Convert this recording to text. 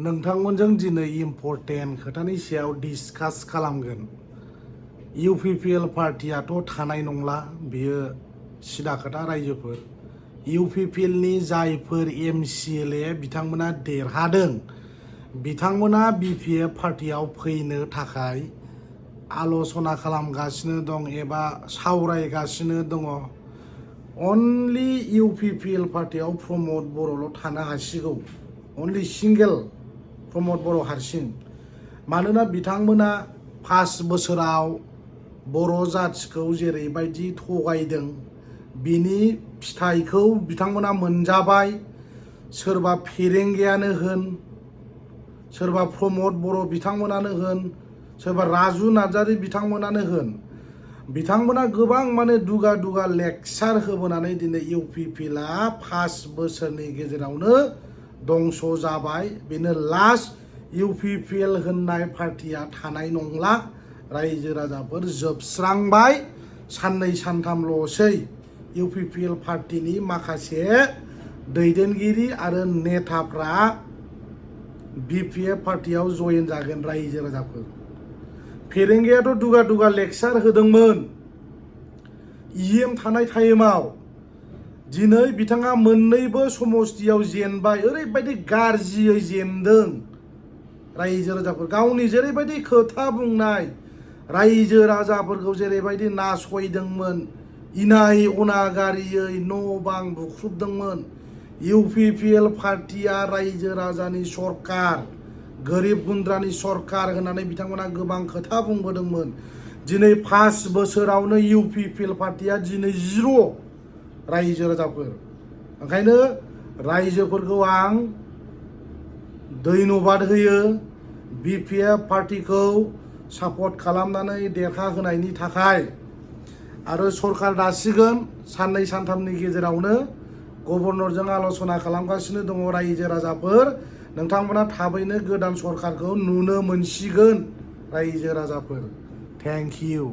नोंथांमोनजों दिनै इम्पर्टेन्ट खोथानि सायाव डिसकास खालामगोन। इउपिपिएल पार्टियाथ' थानाय नंला, बियो सिदा खोथा रायजोफोर। इउपिपिएलनि जायफोर एमसिएलए बिथांमोना देरहादों, बिथांमोना बिपिएफ पार्टियाव फैनो थाखाय आल'सना खालामगासिनो दं एबा सावरायगासिनो दङ। अनलि इउपिपिएल पार्टियाव प्रमद बर'ल' थानो हासिगौ, अनलि सिंगेल प्रमद बर' हारसिं। मानोना बिथांमोना 5 बोसोराव बर' जाथिखौ जेरैबायदि थगायदों, बिनि फिथाइखौ बिथांमोना मोनजाबाय। सोरबा फेरेंगायानो होन, सोरबा प्रमद बर' बिथांमोनानो होन, सोरबा राजु नार्जारी बिथांमोनानो होन, बिथांमोना गोबां दुगा दुगा लेक्सार होबोनानै दिनै इउपिपिएलआ 5 बोसोरनि गेजेरावनो दंस' जाबाय। बेनो लास्ट इउपिपिएल होननाय पार्टिया थानाय नंला। रायजो राजाफोर जोबस्रांबाय। साननै सानथामल'सै इउपिपिएल पार्टिनि माखासे दैदेनगिरि आरो नेताफ्रा बिपिएफ पार्टियाव जयेन जागोन। रायजो राजाफोर, फेरेंगायाथ' दुगा दुगा लेक्सार होदोंमोन इएम थानाय टाइमाव। दिनै बिथाङा मोननैबो समस्तियाव जेनबाय, ओरैबायदि गाज्रियै जेनदों। रायजो राजाफोर, गावनि जेरैबायदि खोथा बुंनाय, रायजो राजाफोरखौ जेरैबायदि नासयदोंमोन, इनाय अनागारियै न' बां बुख्रुबदोंमोन। इउपिपिएल पार्टिया रायजो राजानि सरकार, गोरिब गुन्द्रानि सरकार होननानै बिथांमोना गोबां खोथा बुंबोदोंमोन। दिनै 5 बोसोरावनो इउपिपिएल पार्टिया दिनै 0। रायजो राजाफोर, ओंखायनो रायजोफोरखौ आं धन्यबाद होयो बिपिएफ पार्टिखौ सापर्ट खालामनानै देरहाहोनायनि थाखाय। आरो सरकार दासिगोन साननै सानथामनि गेजेरावनो गभर्नरजों आल'सना खालामगासिनो दङ। रायजो राजाफोर, नोंथांमोना थाबैनो गोदान सरकारखौ नुनो मोनसिगोन। रायजो राजाफोर, थेंक इउ।